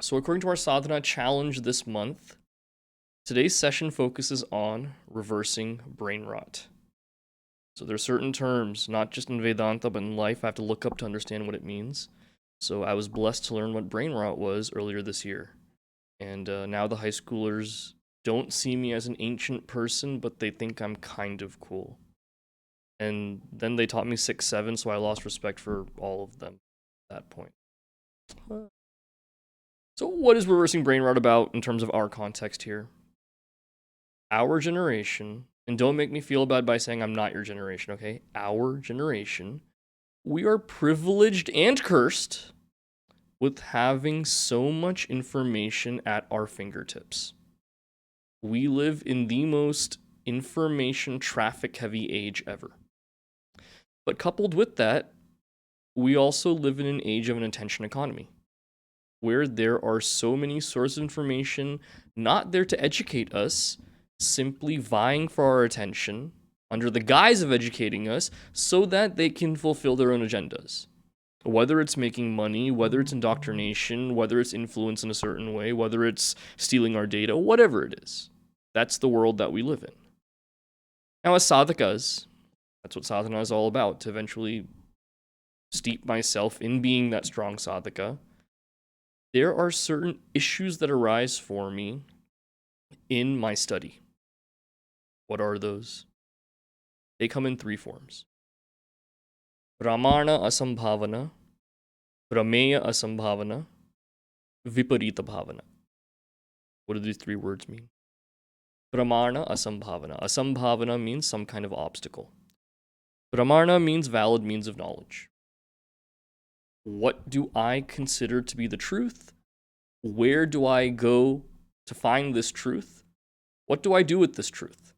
So, according to our sadhana challenge this month, today's session focuses on reversing brain rot. So, there are certain terms, not just in Vedanta, but in life, I have to look up to understand what it means. So, I was blessed to learn what brain rot was earlier this year. And now the high schoolers don't see me as an ancient person, but they think I'm kind of cool. And then they taught me 6-7, so I lost respect for all of them at that point. So, what is reversing brain rot about in terms of our context here? Our generation, and don't make me feel bad by saying I'm not your generation, okay? Our generation, we are privileged and cursed with having so much information at our fingertips. We live in the most information traffic heavy age ever. But coupled with that, we also live in an age of an attention economy, where there are so many sources of information not there to educate us, simply vying for our attention under the guise of educating us so that they can fulfill their own agendas. Whether it's making money, whether it's indoctrination, whether it's influence in a certain way, whether it's stealing our data, whatever it is. That's the world that we live in. Now, as sadhakas, that's what sadhana is all about, to eventually steep myself in being that strong sadhaka. There are certain issues that arise for me in my study. What are those? They come in 3 forms. Pramana asambhavana, prameya asambhavana, viparita bhavana. What do these 3 words mean? Pramana asambhavana. Asambhavana means some kind of obstacle. Pramana means valid means of knowledge. What do I consider to be the truth? Where do I go to find this truth? What do I do with this truth?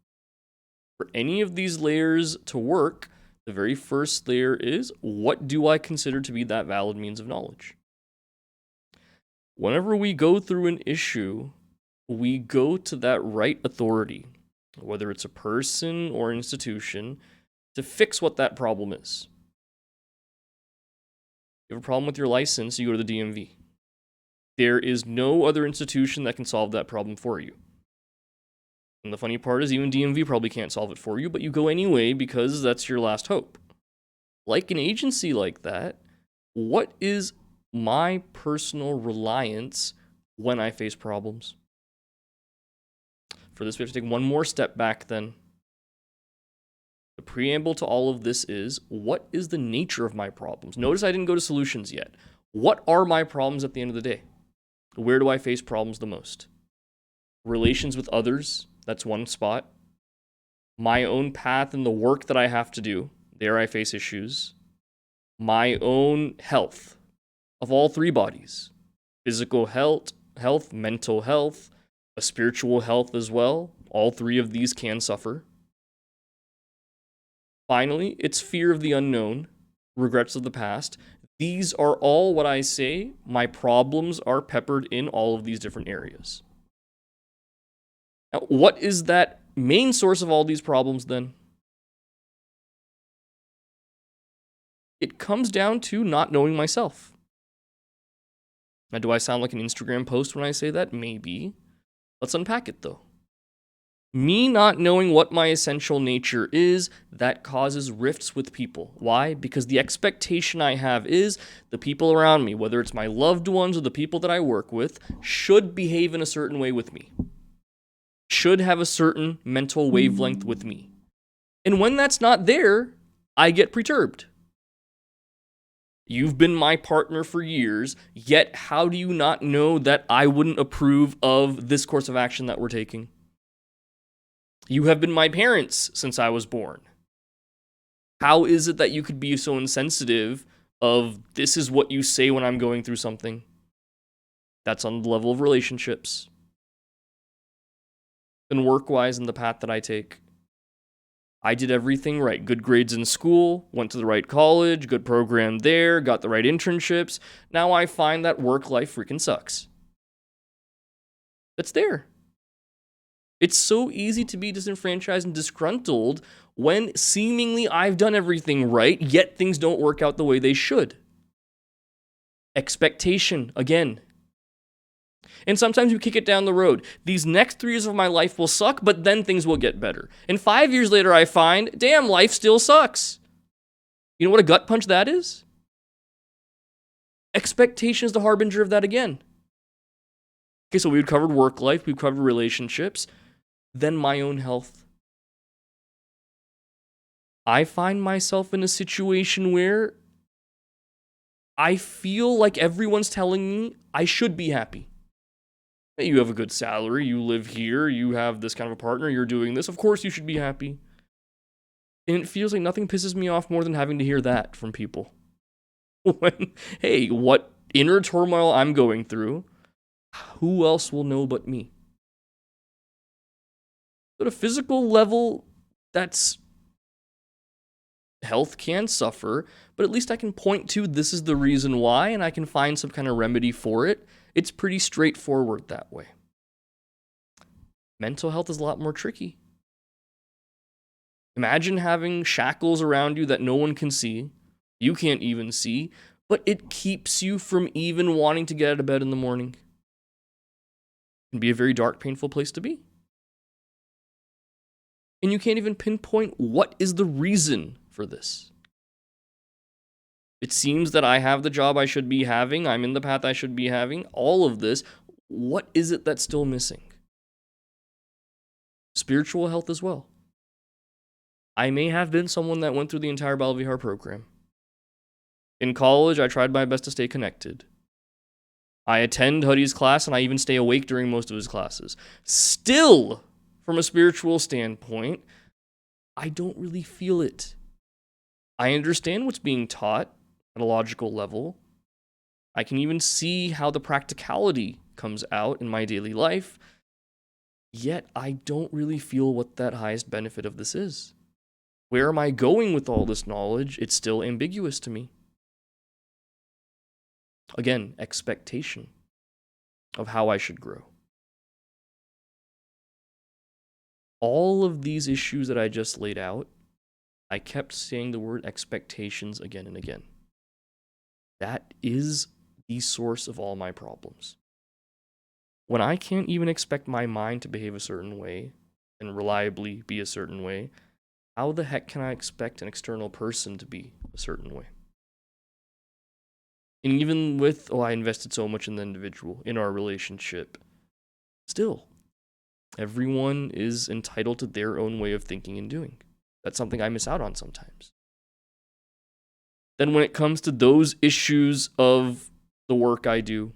For any of these layers to work, the very first layer is, what do I consider to be that valid means of knowledge? Whenever we go through an issue, we go to that right authority, whether it's a person or an institution, to fix what that problem is. You have a problem with your license, you go to the DMV. There is no other institution that can solve that problem for you. And the funny part is, even DMV probably can't solve it for you, but you go anyway because that's your last hope. Like an agency like that, what is my personal reliance when I face problems? For this, we have to take one more step back then. The preamble to all of this is, what is the nature of my problems? Notice I didn't go to solutions yet. What are my problems at the end of the day? Where do I face problems the most? Relations with others, that's one spot. My own path and the work that I have to do, there I face issues. My own health of all 3 bodies. Physical health, mental health, a spiritual health as well. All 3 of these can suffer. Finally, it's fear of the unknown, regrets of the past. These are all what I say, my problems are peppered in all of these different areas. Now, what is that main source of all these problems then? It comes down to not knowing myself. Now, do I sound like an Instagram post when I say that? Maybe. Let's unpack it though. Me not knowing what my essential nature is, that causes rifts with people. Why? Because the expectation I have is the people around me, whether it's my loved ones or the people that I work with, should behave in a certain way with me. Should have a certain mental wavelength with me. And when that's not there, I get perturbed. You've been my partner for years, yet how do you not know that I wouldn't approve of this course of action that we're taking? You have been my parents since I was born. How is it that you could be so insensitive of this is what you say when I'm going through something? That's on the level of relationships. And work-wise in the path that I take. I did everything right. Good grades in school, went to the right college, good program there, got the right internships. Now I find that work life freaking sucks. It's there. It's so easy to be disenfranchised and disgruntled when seemingly I've done everything right, yet things don't work out the way they should. Expectation, again. And sometimes we kick it down the road. These next 3 years of my life will suck, but then things will get better. And 5 years later, I find, damn, life still sucks. You know what a gut punch that is? Expectation is the harbinger of that again. Okay, so we've covered work life, we've covered relationships, then my own health. I find myself in a situation where I feel like everyone's telling me I should be happy. You have a good salary, you live here, you have this kind of a partner, you're doing this, of course you should be happy. And it feels like nothing pisses me off more than having to hear that from people. When, hey, what inner turmoil I'm going through, who else will know but me? At a physical level, that's health can suffer, but at least I can point to this is the reason why, and I can find some kind of remedy for it. It's pretty straightforward that way. Mental health is a lot more tricky. Imagine having shackles around you that no one can see, you can't even see, but it keeps you from even wanting to get out of bed in the morning. It can be a very dark, painful place to be. And you can't even pinpoint what is the reason for this. It seems that I have the job I should be having, I'm in the path I should be having, all of this. What is it that's still missing? Spiritual health as well. I may have been someone that went through the entire Balvihar program. In college, I tried my best to stay connected. I attend Hari's class, and I even stay awake during most of his classes. Still, from a spiritual standpoint, I don't really feel it. I understand what's being taught at a logical level. I can even see how the practicality comes out in my daily life. Yet, I don't really feel what that highest benefit of this is. Where am I going with all this knowledge? It's still ambiguous to me. Again, expectation of how I should grow. All of these issues that I just laid out, I kept saying the word expectations again and again. That is the source of all my problems. When I can't even expect my mind to behave a certain way and reliably be a certain way, how the heck can I expect an external person to be a certain way? And even with, I invested so much in the individual, in our relationship, still, everyone is entitled to their own way of thinking and doing. That's something I miss out on sometimes. Then when it comes to those issues of the work I do,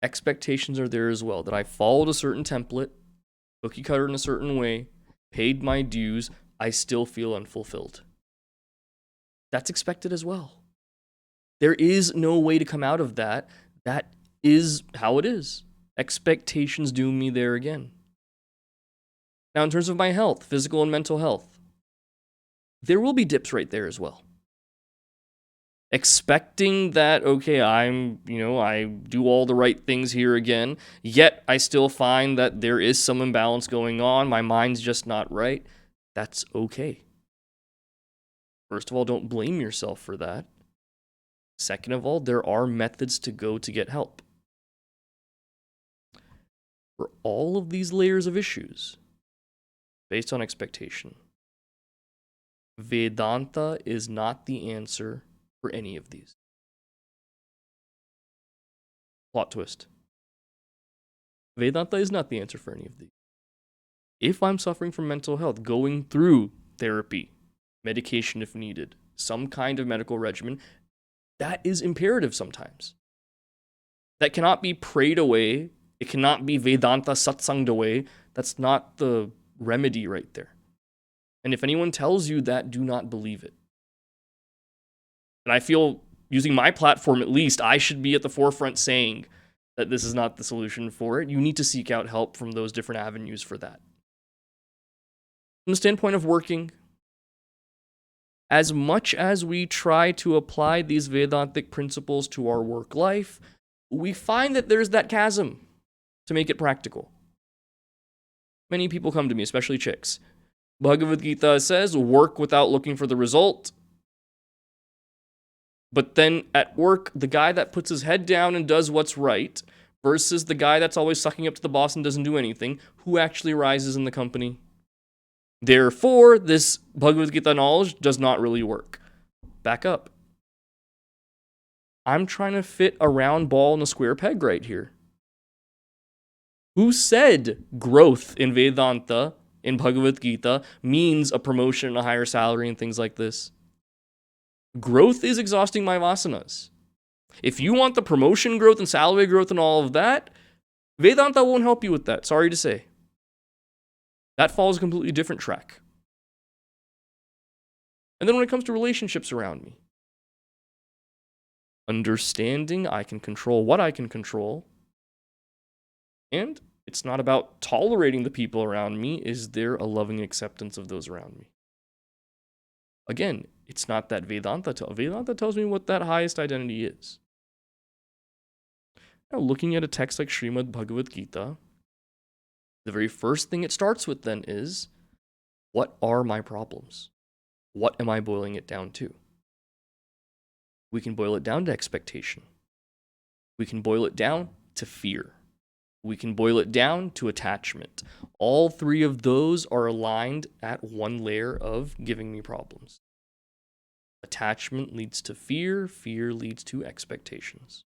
expectations are there as well, that I followed a certain template, cookie cutter in a certain way, paid my dues, I still feel unfulfilled. That's expected as well. There is no way to come out of that. That is how it is. Expectations doom me there again. Now, in terms of my health, physical and mental health, there will be dips right there as well. Expecting that, okay, I do all the right things here again, yet I still find that there is some imbalance going on, my mind's just not right. That's okay. First of all, don't blame yourself for that. Second of all, there are methods to go to get help. For all of these layers of issues, based on expectation, Vedanta is not the answer for any of these. Plot twist. Vedanta is not the answer for any of these. If I'm suffering from mental health, going through therapy, medication if needed, some kind of medical regimen, that is imperative sometimes. That cannot be prayed away. It cannot be Vedanta satsanged away. That's not the remedy right there. And if anyone tells you that, do not believe it. And I feel, using my platform at least, I should be at the forefront saying that this is not the solution for it. You need to seek out help from those different avenues for that. From the standpoint of working, as much as we try to apply these Vedantic principles to our work life, we find that there's that chasm to make it practical. Many people come to me, especially chicks. Bhagavad Gita says, work without looking for the result. But then at work, the guy that puts his head down and does what's right versus the guy that's always sucking up to the boss and doesn't do anything, who actually rises in the company? Therefore, this Bhagavad Gita knowledge does not really work. Back up. I'm trying to fit a round ball in a square peg right here. Who said growth in Vedanta, in Bhagavad Gita, means a promotion and a higher salary and things like this? Growth is exhausting my vasanas. If you want the promotion growth and salary growth and all of that, Vedanta won't help you with that, sorry to say. That follows a completely different track. And then when it comes to relationships around me, understanding I can control what I can control, and it's not about tolerating the people around me. Is there a loving acceptance of those around me? Again, it's not that Vedanta tells me what that highest identity is. Now, looking at a text like Srimad Bhagavad Gita, the very first thing it starts with then is, what are my problems? What am I boiling it down to? We can boil it down to expectation. We can boil it down to fear. We can boil it down to attachment. All three of those are aligned at one layer of giving me problems. Attachment leads to fear. Fear leads to expectations.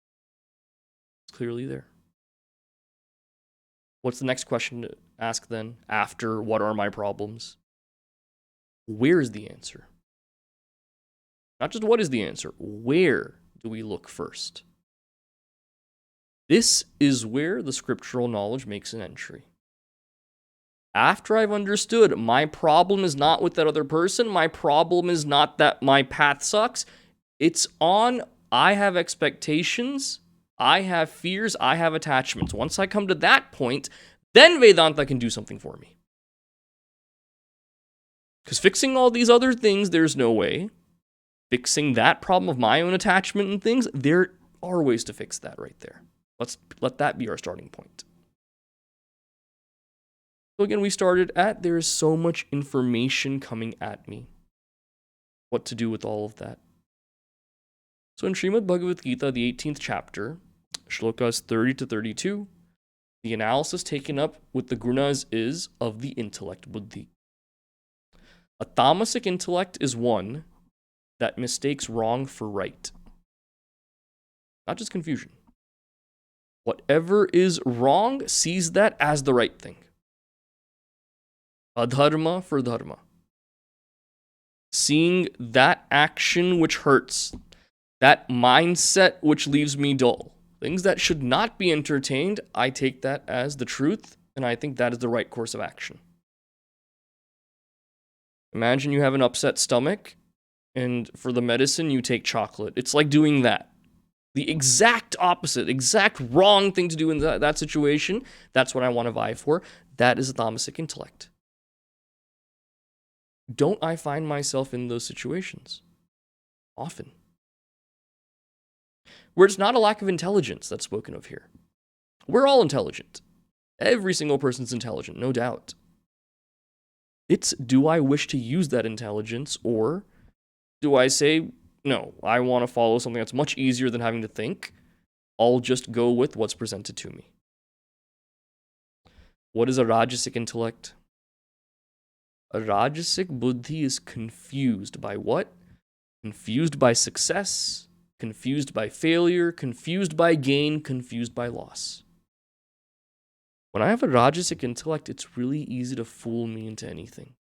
It's clearly there. What's the next question to ask then after what are my problems? Where is the answer? Not just what is the answer, where do we look first? This is where the scriptural knowledge makes an entry. After I've understood my problem is not with that other person, my problem is not that my path sucks, it's on I have expectations, I have fears, I have attachments. Once I come to that point, then Vedanta can do something for me. Because fixing all these other things, there's no way. Fixing that problem of my own attachment and things, there are ways to fix that right there. Let's let that be our starting point. So again, we started at there is so much information coming at me. What to do with all of that? So in Srimad Bhagavad Gita, the 18th chapter, shlokas 30 to 32, the analysis taken up with the gunas is of the intellect buddhi. A tamasic intellect is one that mistakes wrong for right. Not just confusion. Whatever is wrong sees that as the right thing. Adharma for dharma. Seeing that action which hurts, that mindset which leaves me dull, things that should not be entertained, I take that as the truth, and I think that is the right course of action. Imagine you have an upset stomach, and for the medicine, you take chocolate. It's like doing that. The exact opposite, exact wrong thing to do in that situation. That's what I want to vie for. That is a tamasic intellect. Don't I find myself in those situations? Often. Where it's not a lack of intelligence that's spoken of here. We're all intelligent. Every single person's intelligent, no doubt. It's, do I wish to use that intelligence, or do I say, no, I want to follow something that's much easier than having to think. I'll just go with what's presented to me. What is a rajasic intellect? A rajasic buddhi is confused by what? Confused by success, confused by failure, confused by gain, confused by loss. When I have a rajasic intellect, it's really easy to fool me into anything.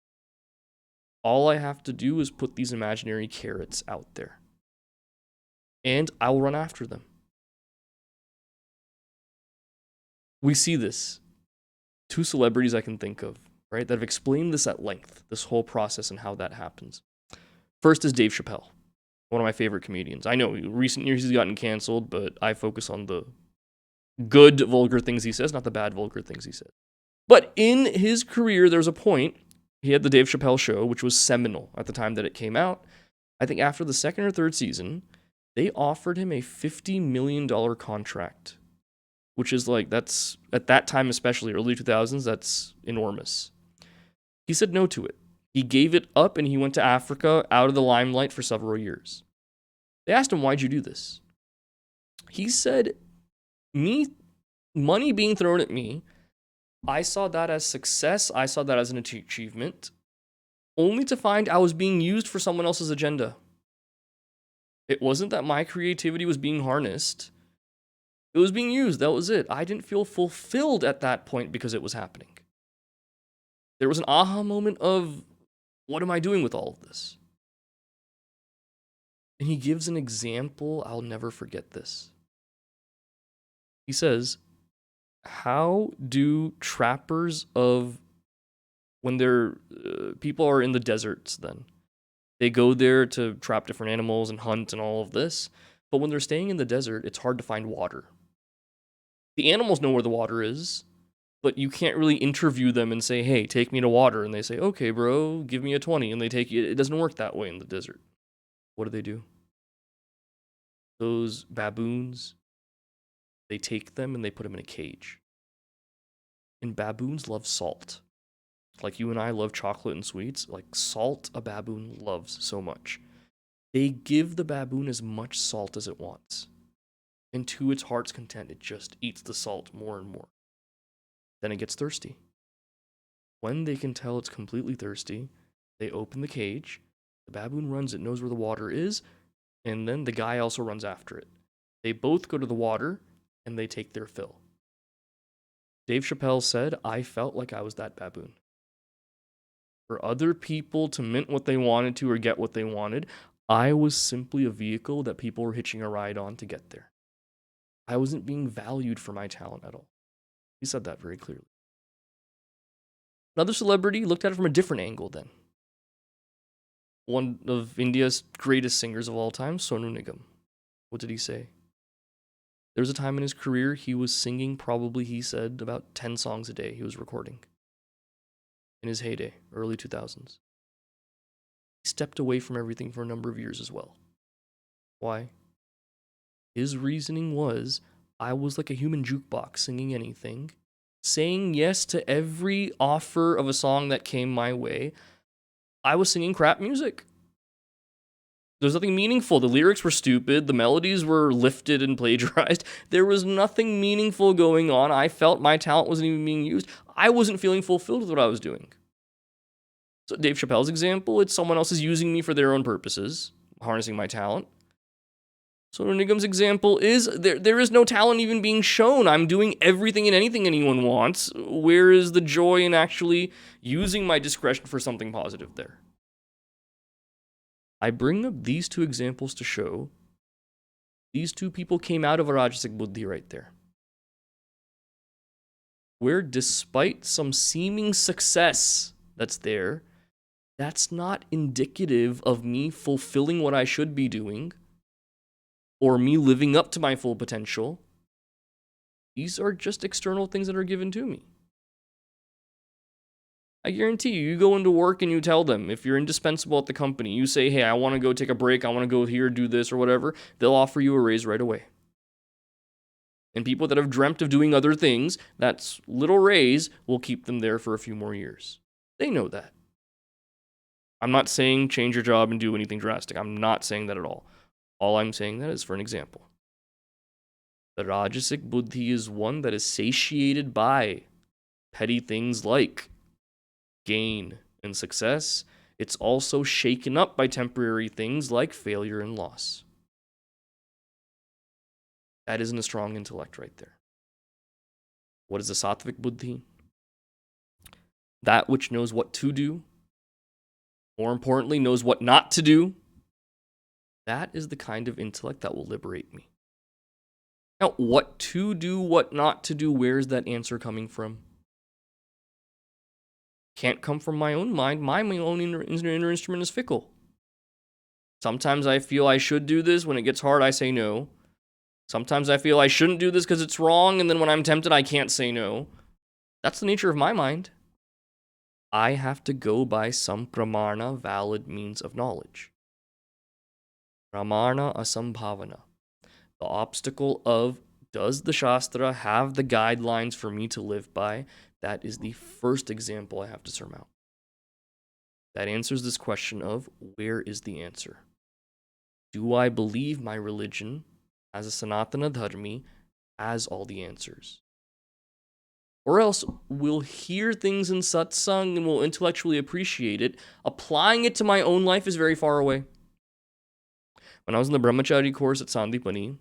All I have to do is put these imaginary carrots out there. And I'll run after them. We see this. Two celebrities I can think of, right, that have explained this at length, this whole process and how that happens. First is Dave Chappelle, one of my favorite comedians. I know in recent years he's gotten canceled, but I focus on the good vulgar things he says, not the bad vulgar things he says. But in his career, there's a point. He had the Dave Chappelle show, which was seminal at the time that it came out. I think after the second or third season, they offered him a $50 million contract, which is like, that's, at that time especially, early 2000s, that's enormous. He said no to it. He gave it up and he went to Africa out of the limelight for several years. They asked him, why'd you do this? He said, money being thrown at me, I saw that as success. I saw that as an achievement, only to find I was being used for someone else's agenda. It wasn't that my creativity was being harnessed. It was being used. That was it. I didn't feel fulfilled at that point because it was happening. There was an aha moment of, what am I doing with all of this? And he gives an example. I'll never forget this. He says, how do trappers when people are in the deserts then, they go there to trap different animals and hunt and all of this, but when they're staying in the desert, it's hard to find water. The animals know where the water is, but you can't really interview them and say, hey, take me to water. And they say, okay, bro, give me a 20. And they take you. It doesn't work that way in the desert. What do? Those baboons, they take them and they put them in a cage. And baboons love salt. Like you and I love chocolate and sweets. Like salt, a baboon loves so much. They give the baboon as much salt as it wants. And to its heart's content, it just eats the salt more and more. Then it gets thirsty. When they can tell it's completely thirsty, they open the cage. The baboon runs, it knows where the water is, and then the guy also runs after it. They both go to the water, and they take their fill. Dave Chappelle said, I felt like I was that baboon. For other people to mint what they wanted to or get what they wanted, I was simply a vehicle that people were hitching a ride on to get there. I wasn't being valued for my talent at all. He said that very clearly. Another celebrity looked at it from a different angle then. One of India's greatest singers of all time, Sonu Nigam. What did he say? There was a time in his career he was singing, probably he said, about 10 songs a day he was recording. In his heyday, early 2000s. He stepped away from everything for a number of years as well. Why? His reasoning was, I was like a human jukebox singing anything, saying yes to every offer of a song that came my way. I was singing crap music. There's nothing meaningful. The lyrics were stupid. The melodies were lifted and plagiarized. There was nothing meaningful going on. I felt my talent wasn't even being used. I wasn't feeling fulfilled with what I was doing. So Dave Chappelle's example, it's someone else is using me for their own purposes, harnessing my talent. Sonu Nigam's example is there is no talent even being shown. I'm doing everything and anything anyone wants. Where is the joy in actually using my discretion for something positive there? I bring up these two examples to show these two people came out of a Rajasic Buddhi right there. Where despite some seeming success that's there, that's not indicative of me fulfilling what I should be doing or me living up to my full potential. These are just external things that are given to me. I guarantee you go into work and you tell them, if you're indispensable at the company, you say, hey, I want to go take a break, I want to go here, do this or whatever, they'll offer you a raise right away. And people that have dreamt of doing other things, that little raise will keep them there for a few more years. They know that. I'm not saying change your job and do anything drastic. I'm not saying that at all. All I'm saying that is for an example. The Rajasic Buddhi is one that is satiated by petty things like gain and success. It's also shaken up by temporary things like failure and loss. That isn't a strong intellect right there. What is the Sattvic Buddhi? That which knows what to do, more importantly, knows what not to do. That is the kind of intellect that will liberate me. Now, what to do, what not to do, where's that answer coming from? Can't come from my own mind. My own inner instrument is fickle. Sometimes I feel I should do this. When it gets hard, I say no. Sometimes I feel I shouldn't do this because it's wrong, and then when I'm tempted, I can't say no. That's the nature of my mind. I have to go by some pramana, valid means of knowledge. Pramana asambhavana. The obstacle of, does the Shastra have the guidelines for me to live by? That is the first example I have to surmount. That answers this question of, where is the answer? Do I believe my religion as a Sanatana Dharmi has all the answers? Or else we'll hear things in satsang and we'll intellectually appreciate it. Applying it to my own life is very far away. When I was in the brahmachari course at Sandipani,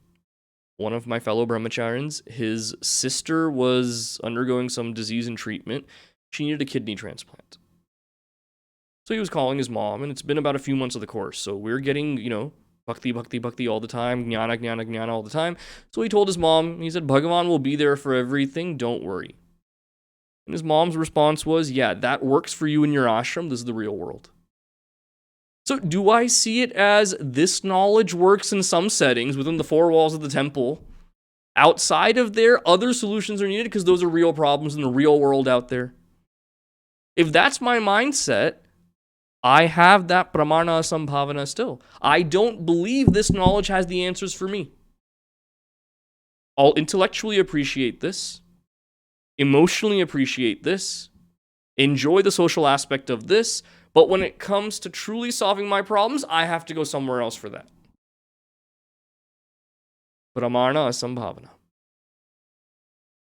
one of my fellow brahmacharyans, his sister was undergoing some disease and treatment. She needed a kidney transplant. So he was calling his mom, and it's been about a few months of the course. So we're getting, bhakti, bhakti, bhakti all the time, jnana, jnana, jnana all the time. So he told his mom, he said, Bhagavan will be there for everything, don't worry. And his mom's response was, yeah, that works for you in your ashram, this is the real world. So do I see it as this knowledge works in some settings within the four walls of the temple? Outside of there, other solutions are needed because those are real problems in the real world out there. If that's my mindset, I have that pramana sambhavana still. I don't believe this knowledge has the answers for me. I'll intellectually appreciate this, emotionally appreciate this, enjoy the social aspect of this, but when it comes to truly solving my problems, I have to go somewhere else for that. Pramana asambhavana.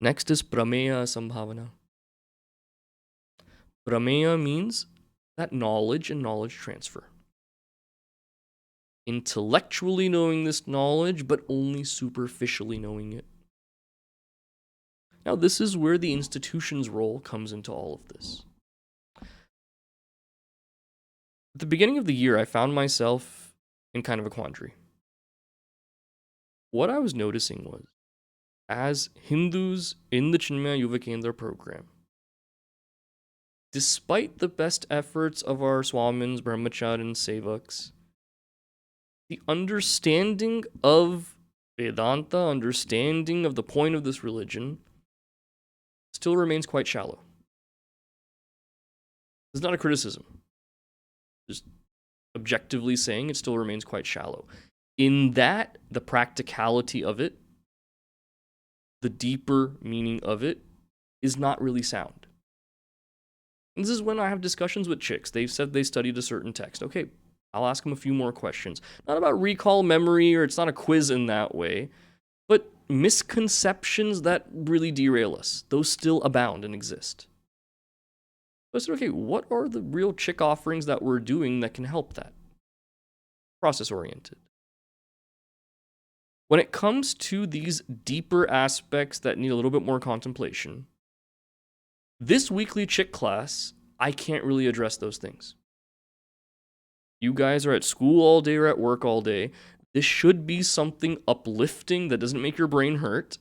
Next is prameya asambhavana. Prameya means that knowledge and knowledge transfer. Intellectually knowing this knowledge, but only superficially knowing it. Now, this is where the institution's role comes into all of this. At the beginning of the year, I found myself in kind of a quandary. What I was noticing was, as Hindus in the Chinmaya Yuva Kendra program, despite the best efforts of our Swamins, Brahmacharins, Sevaks, the understanding of Vedanta, understanding of the point of this religion, still remains quite shallow. It's not a criticism. Just objectively saying it still remains quite shallow. In that, the practicality of it, the deeper meaning of it, is not really sound. And this is when I have discussions with chicks. They've said they studied a certain text. Okay, I'll ask them a few more questions. Not about recall memory, or it's not a quiz in that way, but misconceptions that really derail us. Those still abound and exist. So I said, okay, what are the real chick offerings that we're doing that can help that? Process-oriented. When it comes to these deeper aspects that need a little bit more contemplation, this weekly chick class, I can't really address those things. You guys are at school all day or at work all day. This should be something uplifting that doesn't make your brain hurt,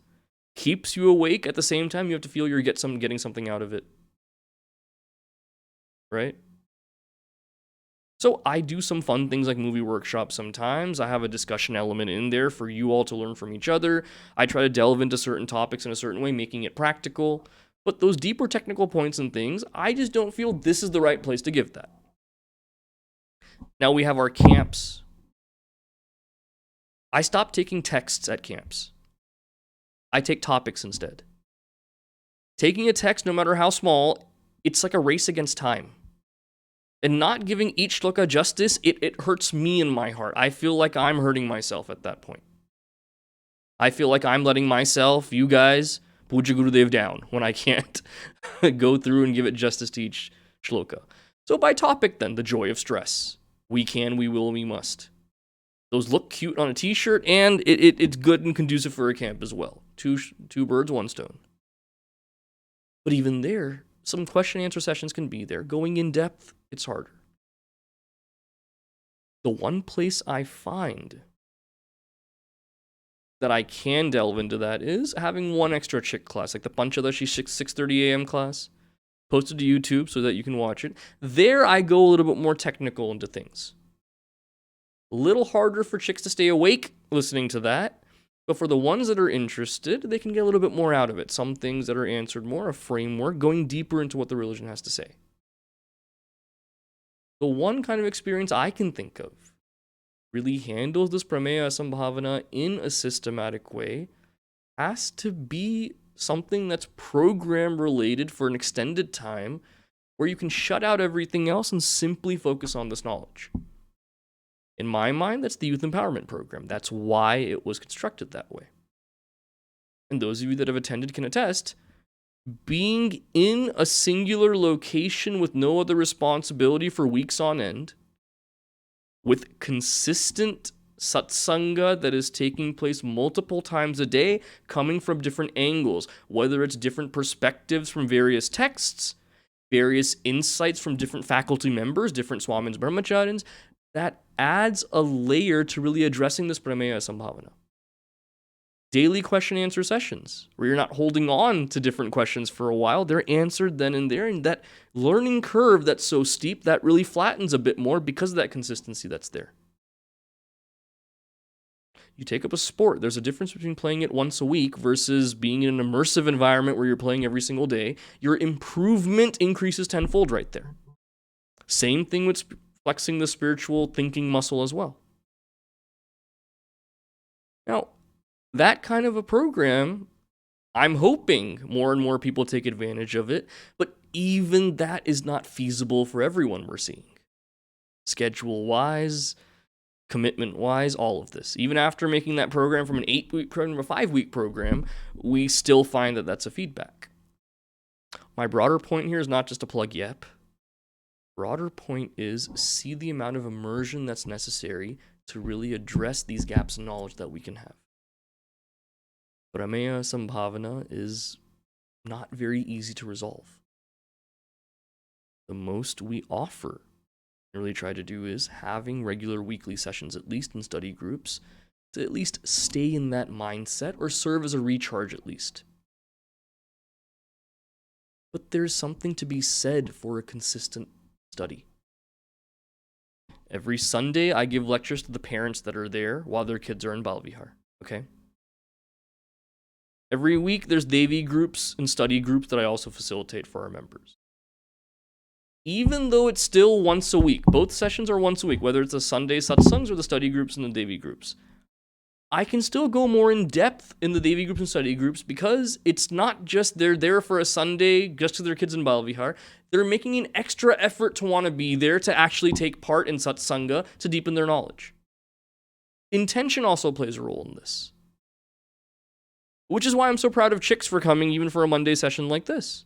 keeps you awake. At the same time, you have to feel you're getting something out of it. Right? So I do some fun things like movie workshops sometimes. I have a discussion element in there for you all to learn from each other. I try to delve into certain topics in a certain way, making it practical. But those deeper technical points and things, I just don't feel this is the right place to give that. Now we have our camps. I stopped taking texts at camps. I take topics instead. Taking a text, no matter how small, it's like a race against time. And not giving each shloka justice, it hurts me in my heart. I feel like I'm hurting myself at that point. I feel like I'm letting myself, you guys, Puja Gurudev down when I can't go through and give it justice to each shloka. So by topic then, the joy of stress. We can, we will, we must. Those look cute on a t-shirt, and it's good and conducive for a camp as well. Two birds, one stone. But even there, some question and answer sessions can be there. Going in depth, it's harder. The one place I find that I can delve into that is having one extra chick class, like the Panchadashi 6:30 a.m. class, posted to YouTube so that you can watch it. There I go a little bit more technical into things. A little harder for chicks to stay awake listening to that, but for the ones that are interested, they can get a little bit more out of it. Some things that are answered more, a framework, going deeper into what the religion has to say. The one kind of experience I can think of really handles this prameya sambhavana in a systematic way has to be something that's program related for an extended time where you can shut out everything else and simply focus on this knowledge. In my mind, that's the youth empowerment program. That's why it was constructed that way. And those of you that have attended can attest, being in a singular location with no other responsibility for weeks on end, with consistent satsanga that is taking place multiple times a day, coming from different angles, whether it's different perspectives from various texts, various insights from different faculty members, different swamins, brahmacharyas, that adds a layer to really addressing this prameya sambhavana. Daily question and answer sessions where you're not holding on to different questions for a while. They're answered then and there. And that learning curve that's so steep, that really flattens a bit more because of that consistency that's there. You take up a sport. There's a difference between playing it once a week versus being in an immersive environment where you're playing every single day. Your improvement increases tenfold right there. Same thing with flexing the spiritual thinking muscle as well. Now, that kind of a program, I'm hoping more and more people take advantage of it, but even that is not feasible for everyone we're seeing. Schedule-wise, commitment-wise, all of this. Even after making that program from an 8-week program to a 5-week program, we still find that that's a feedback. My broader point here is not just to plug YEP. Broader point is see the amount of immersion that's necessary to really address these gaps in knowledge that we can have. Prameya Sambhavana is not very easy to resolve. The most we offer and really try to do is having regular weekly sessions, at least in study groups, to at least stay in that mindset or serve as a recharge at least. But there's something to be said for a consistent study. Every Sunday, I give lectures to the parents that are there while their kids are in Balvihar, okay? Every week, there's Devi groups and study groups that I also facilitate for our members. Even though it's still once a week, both sessions are once a week, whether it's the Sunday satsangs or the study groups and the Devi groups, I can still go more in depth in the Devi groups and study groups because it's not just they're there for a Sunday just to their kids in Balvihar. They're making an extra effort to want to be there to actually take part in satsanga to deepen their knowledge. Intention also plays a role in this. Which is why I'm so proud of chicks for coming even for a Monday session like this.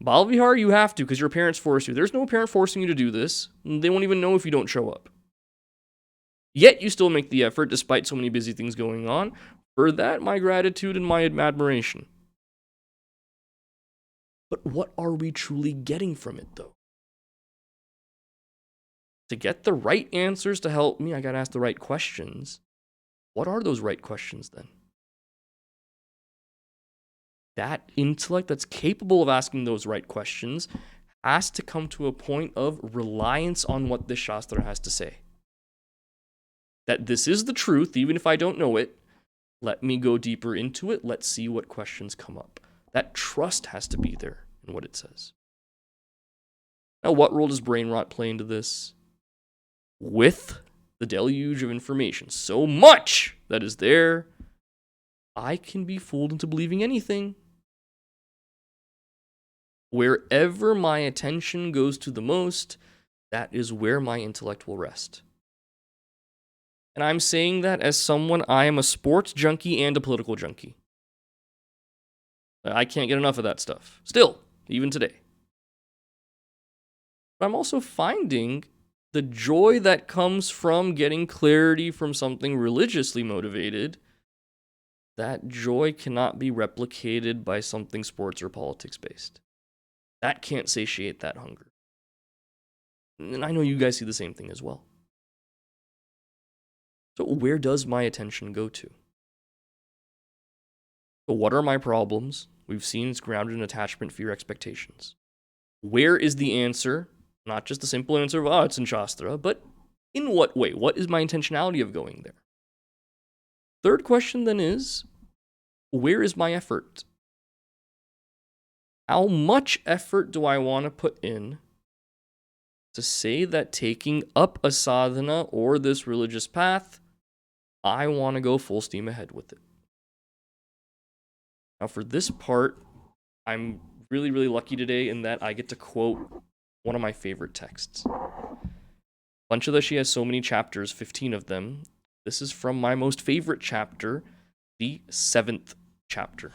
Balvihar, you have to because your parents force you. There's no parent forcing you to do this. They won't even know if you don't show up. Yet you still make the effort despite so many busy things going on. For that, my gratitude and my admiration. But what are we truly getting from it, though? To get the right answers to help me, I gotta ask the right questions. What are those right questions then? That intellect that's capable of asking those right questions has to come to a point of reliance on what this Shastra has to say. That this is the truth, even if I don't know it. Let me go deeper into it. Let's see what questions come up. That trust has to be there in what it says. Now, what role does brain rot play into this? With the deluge of information, so much that is there, I can be fooled into believing anything. Wherever my attention goes to the most, that is where my intellect will rest. And I'm saying that as someone, I am a sports junkie and a political junkie. I can't get enough of that stuff. Still, even today. But I'm also finding the joy that comes from getting clarity from something religiously motivated. That joy cannot be replicated by something sports or politics based. That can't satiate that hunger. And I know you guys see the same thing as well. So where does my attention go to? So what are my problems? We've seen it's grounded in attachment, fear, expectations. Where is the answer? Not just the simple answer of, it's in Shastra, but in what way? What is my intentionality of going there? Third question then is, where is my effort? How much effort do I want to put in to say that taking up a sadhana or this religious path, I want to go full steam ahead with it? Now for this part, I'm really, really lucky today in that I get to quote one of my favorite texts. Panchadashi has so many chapters, 15 of them. This is from my most favorite chapter, the 7th chapter.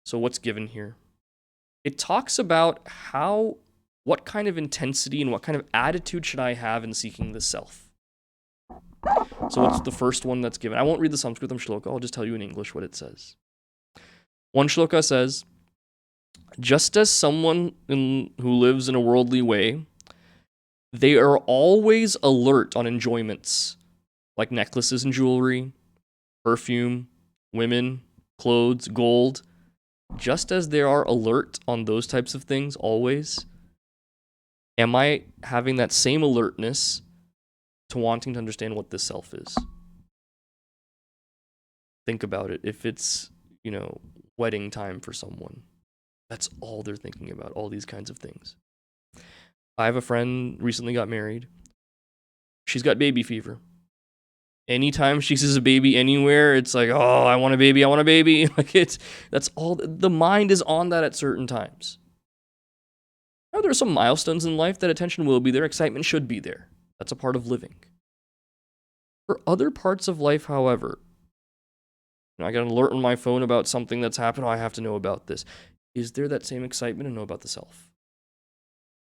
So what's given here? It talks about what kind of intensity and what kind of attitude should I have in seeking the self. So what's the first one that's given? I won't read the Sanskritam shloka, I'll just tell you in English what it says. One shloka says, just as someone who lives in a worldly way, they are always alert on enjoyments, like necklaces and jewelry, perfume, women, clothes, gold. Just as they are alert on those types of things always, am I having that same alertness to wanting to understand what this self is? Think about it. If it's, wedding time for someone, that's all they're thinking about, all these kinds of things. I have a friend recently got married. She's got baby fever. Anytime she sees a baby anywhere, it's like, oh, I want a baby, I want a baby. That's all, the mind is on that at certain times. Now, there are some milestones in life that attention will be there, excitement should be there. That's a part of living. For other parts of life, however, I got an alert on my phone about something that's happened. Oh, I have to know about this. Is there that same excitement to know about the self?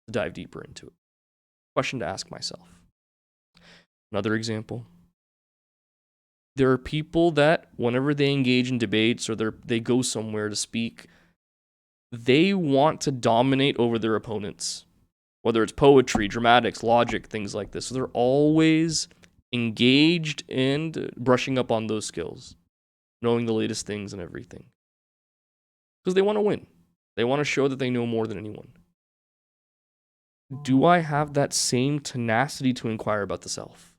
To dive deeper into it. Question to ask myself. Another example. There are people that whenever they engage in debates or they go somewhere to speak, they want to dominate over their opponents. Whether it's poetry, dramatics, logic, things like this. So they're always engaged and brushing up on those skills. Knowing the latest things and everything. Because they want to win. They want to show that they know more than anyone. Do I have that same tenacity to inquire about the self?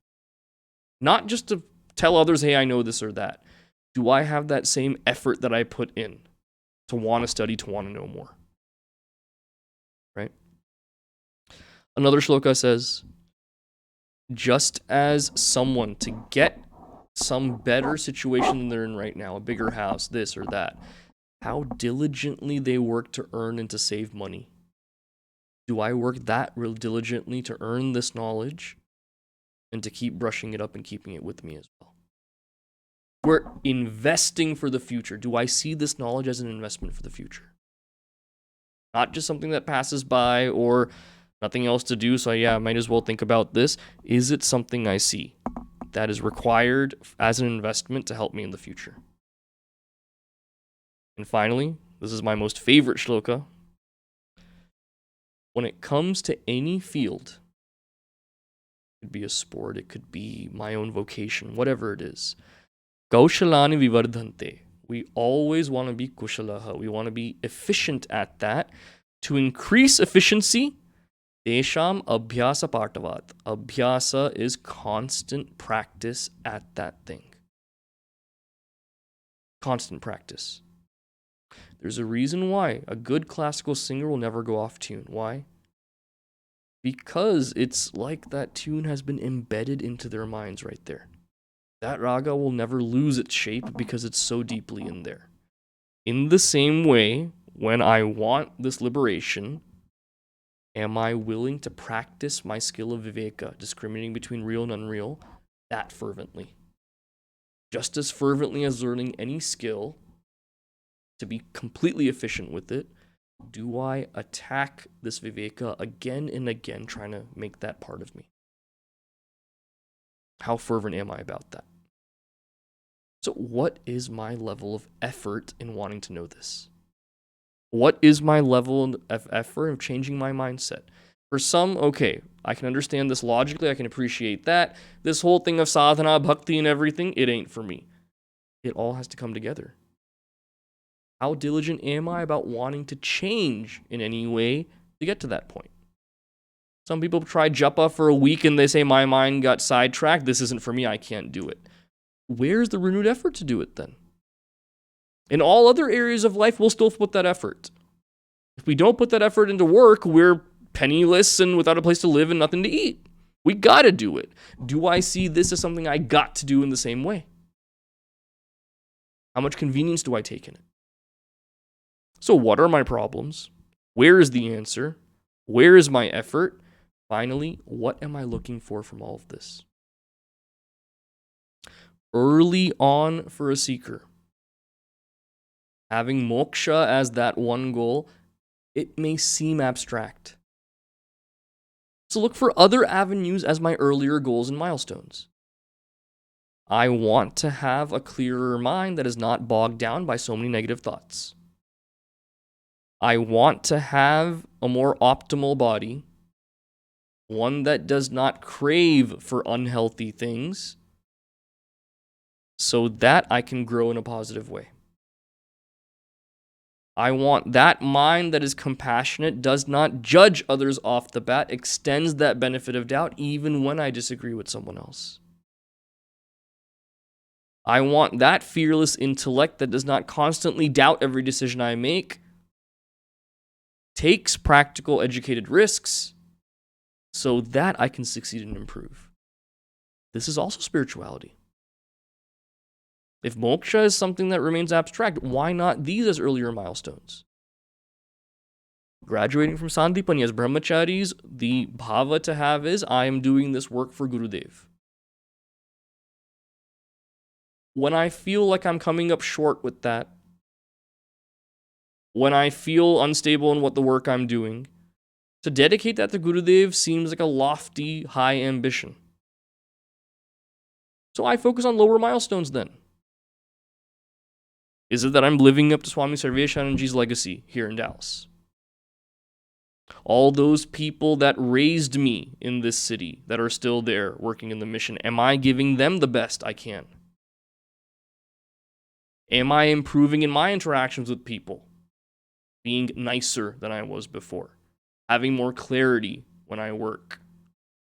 Not just to tell others, hey, I know this or that. Do I have that same effort that I put in to want to study, to want to know more? Right? Another shloka says, just as someone to get some better situation than they're in right now, a bigger house, this or that, how diligently they work to earn and to save money. Do I work that real diligently to earn this knowledge and to keep brushing it up and keeping it with me as well? We're investing for the future. Do I see this knowledge as an investment for the future? Not just something that passes by or nothing else to do, so I might as well think about this. Is it something I see that is required as an investment to help me in the future? And finally, this is my most favorite shloka. When it comes to any field, it could be a sport, it could be my own vocation, whatever it is. Kaushalani vivardhante. We always want to be kushalaha. We want to be efficient at that. To increase efficiency, Desham abhyasa partavat. Abhyasa is constant practice at that thing. Constant practice. There's a reason why a good classical singer will never go off tune. Why? Because it's like that tune has been embedded into their minds right there. That raga will never lose its shape because it's so deeply in there. In the same way, when I want this liberation, am I willing to practice my skill of viveka, discriminating between real and unreal, that fervently? Just as fervently as learning any skill, to be completely efficient with it, do I attack this viveka again and again, trying to make that part of me? How fervent am I about that? So what is my level of effort in wanting to know this? What is my level of effort of changing my mindset? For some, okay, I can understand this logically, I can appreciate that. This whole thing of sadhana, bhakti, and everything, it ain't for me. It all has to come together. How diligent am I about wanting to change in any way to get to that point? Some people try japa for a week and they say, my mind got sidetracked, this isn't for me, I can't do it. Where's the renewed effort to do it then? In all other areas of life, we'll still put that effort. If we don't put that effort into work, we're penniless and without a place to live and nothing to eat. We gotta do it. Do I see this as something I got to do in the same way? How much convenience do I take in it? So what are my problems? Where is the answer? Where is my effort? Finally, what am I looking for from all of this? Early on for a seeker, having moksha as that one goal, it may seem abstract. So look for other avenues as my earlier goals and milestones. I want to have a clearer mind that is not bogged down by so many negative thoughts. I want to have a more optimal body, one that does not crave for unhealthy things, so that I can grow in a positive way. I want that mind that is compassionate, does not judge others off the bat, extends that benefit of doubt even when I disagree with someone else. I want that fearless intellect that does not constantly doubt every decision I make, takes practical, educated risks, so that I can succeed and improve. This is also spirituality. If moksha is something that remains abstract, why not these as earlier milestones? Graduating from Sandipani as brahmacharis, the bhava to have is, I am doing this work for Gurudev. When I feel like I'm coming up short with that, when I feel unstable in what the work I'm doing, to dedicate that to Gurudev seems like a lofty, high ambition. So I focus on lower milestones then. Is it that I'm living up to Swami Sarveshananji's legacy here in Dallas? All those people that raised me in this city that are still there working in the mission, am I giving them the best I can? Am I improving in my interactions with people? Being nicer than I was before? Having more clarity when I work?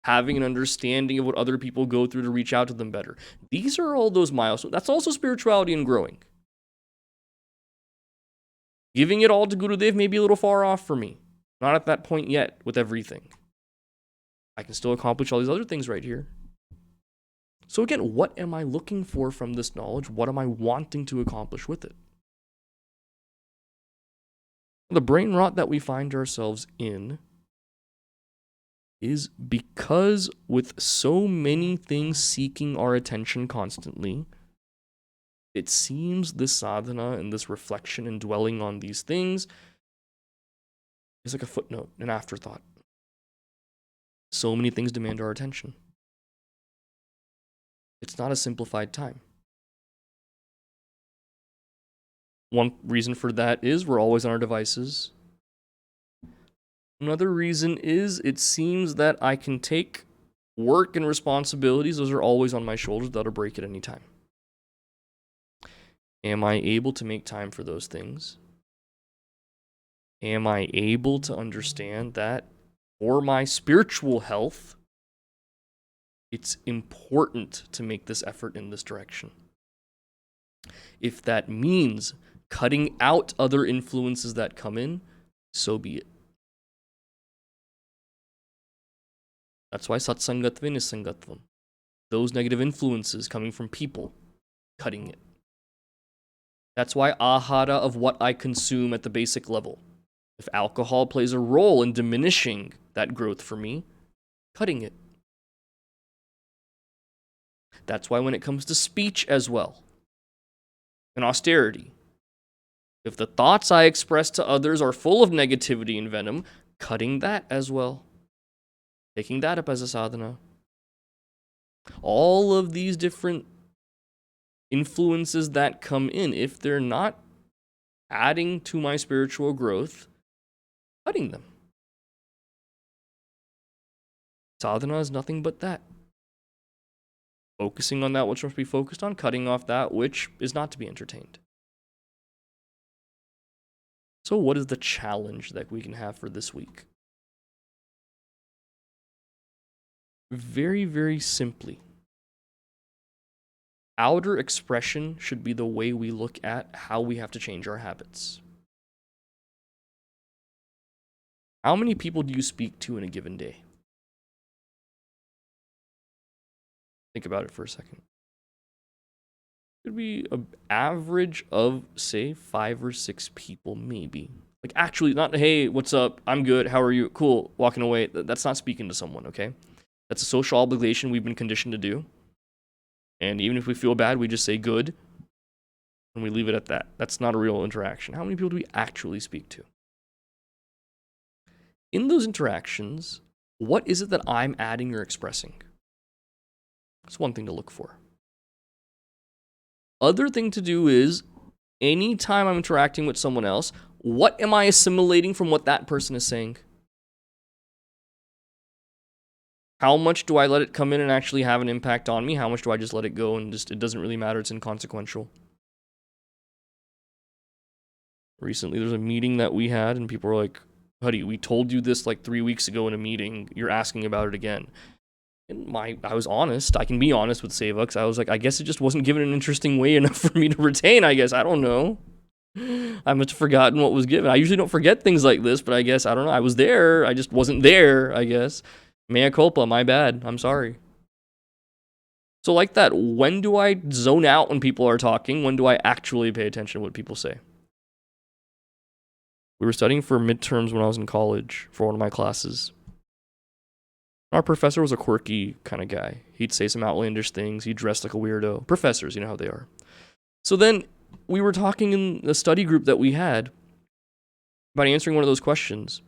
Having an understanding of what other people go through to reach out to them better? These are all those milestones. That's also spirituality and growing. Giving it all to Gurudev may be a little far off for me. Not at that point yet with everything. I can still accomplish all these other things right here. So again, what am I looking for from this knowledge? What am I wanting to accomplish with it? The brain rot that we find ourselves in is because with so many things seeking our attention constantly, it seems this sadhana and this reflection and dwelling on these things is like a footnote, an afterthought. So many things demand our attention. It's not a simplified time. One reason for that is we're always on our devices. Another reason is it seems that I can take work and responsibilities, those are always on my shoulders without a break at any time. Am I able to make time for those things? Am I able to understand that for my spiritual health, it's important to make this effort in this direction? If that means cutting out other influences that come in, so be it. That's why satsangatvam is sangatvam. Those negative influences coming from people, cutting it. That's why ahara of what I consume at the basic level. If alcohol plays a role in diminishing that growth for me, cutting it. That's why when it comes to speech as well, and austerity, if the thoughts I express to others are full of negativity and venom, cutting that as well. Taking that up as a sadhana. All of these different influences that come in, if they're not adding to my spiritual growth, cutting them. Sadhana is nothing but that. Focusing on that which must be focused on, cutting off that which is not to be entertained. So what is the challenge that we can have for this week? Very, very simply, outer expression should be the way we look at how we have to change our habits. How many people do you speak to in a given day? Think about it for a second. It could be an average of, say, 5 or 6 people, maybe. Like actually, not, hey, what's up? I'm good. How are you? Cool. Walking away. That's not speaking to someone, okay? That's a social obligation we've been conditioned to do. And even if we feel bad, we just say good and we leave it at that. That's not a real interaction. How many people do we actually speak to? In those interactions, what is it that I'm adding or expressing? That's one thing to look for. Other thing to do is, anytime I'm interacting with someone else, what am I assimilating from what that person is saying? How much do I let it come in and actually have an impact on me? How much do I just let it go and just, it doesn't really matter, it's inconsequential? Recently, there's a meeting that we had, and people were like, Huddy, we told you this like 3 weeks ago in a meeting. You're asking about it again. And I was honest. I can be honest with Savux. I was like, I guess it just wasn't given an interesting way enough for me to retain, I guess. I don't know. I must have forgotten what was given. I usually don't forget things like this, but I guess, I don't know. I was there. I just wasn't there, I guess. Mea culpa, my bad. I'm sorry. So like that, when do I zone out when people are talking? When do I actually pay attention to what people say? We were studying for midterms when I was in college for one of my classes. Our professor was a quirky kind of guy. He'd say some outlandish things. He dressed like a weirdo. Professors, you know how they are. So then we were talking in the study group that we had about answering one of those questions.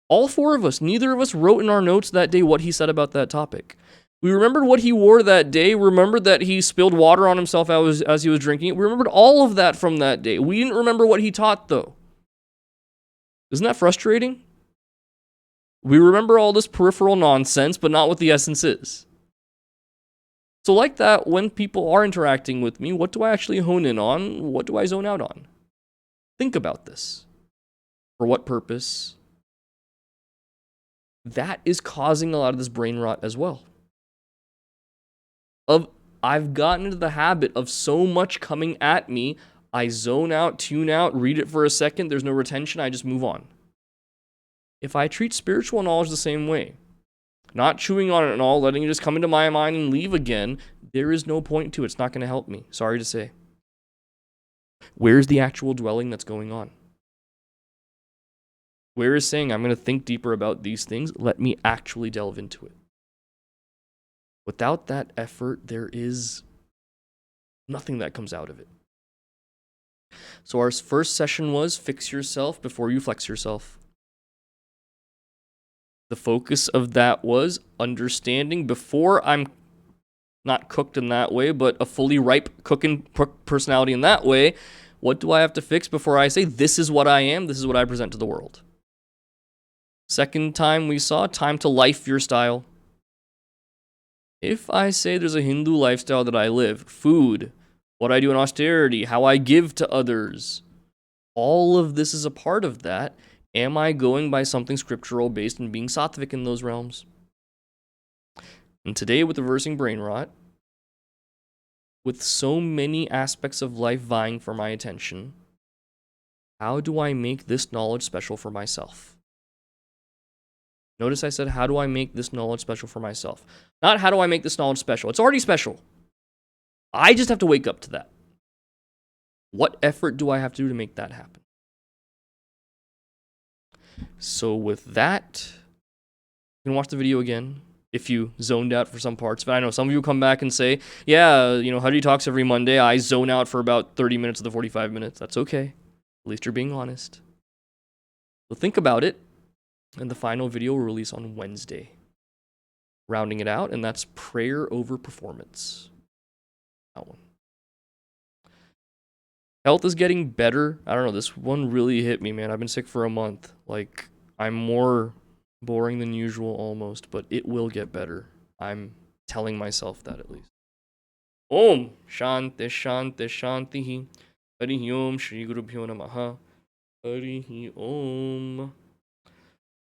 All four of us, neither of us wrote in our notes that day what he said about that topic. We remembered what he wore that day, remembered that he spilled water on himself as he was drinking it. We remembered all of that from that day. We didn't remember what he taught, though. Isn't that frustrating? We remember all this peripheral nonsense, but not what the essence is. So like that, when people are interacting with me, what do I actually hone in on? What do I zone out on? Think about this. For what purpose? That is causing a lot of this brain rot as well. I've gotten into the habit of so much coming at me, I zone out, tune out, read it for a second, there's no retention, I just move on. If I treat spiritual knowledge the same way, not chewing on it and all, letting it just come into my mind and leave again, there is no point to it. It's not going to help me. Sorry to say. Where's the actual dwelling that's going on? Where is saying, I'm going to think deeper about these things, let me actually delve into it? Without that effort, there is nothing that comes out of it. So our first session was fix yourself before you flex yourself. The focus of that was understanding before I'm not cooked in that way, but a fully ripe cooking personality in that way. What do I have to fix before I say, this is what I am, this is what I present to the world? Second time we saw, time to life your style. If I say there's a Hindu lifestyle that I live, food, what I do in austerity, how I give to others, all of this is a part of that. Am I going by something scriptural based and being sattvic in those realms? And today with reversing brain rot, with so many aspects of life vying for my attention, how do I make this knowledge special for myself? Notice I said, how do I make this knowledge special for myself? Not how do I make this knowledge special. It's already special. I just have to wake up to that. What effort do I have to do to make that happen? So with that, you can watch the video again if you zoned out for some parts. But I know some of you will come back and say, yeah, Huddy talks every Monday. I zone out for about 30 minutes of the 45 minutes. That's okay. At least you're being honest. So think about it. And the final video will release on Wednesday. Rounding it out, and that's prayer over performance. That one. Health is getting better. I don't know, this one really hit me, man. I've been sick for a month. Like, I'm more boring than usual almost, but it will get better. I'm telling myself that at least. Om Shanti Shanti Shanti Harihi Om Shri Guru Bhyo Namaha Harihi Om.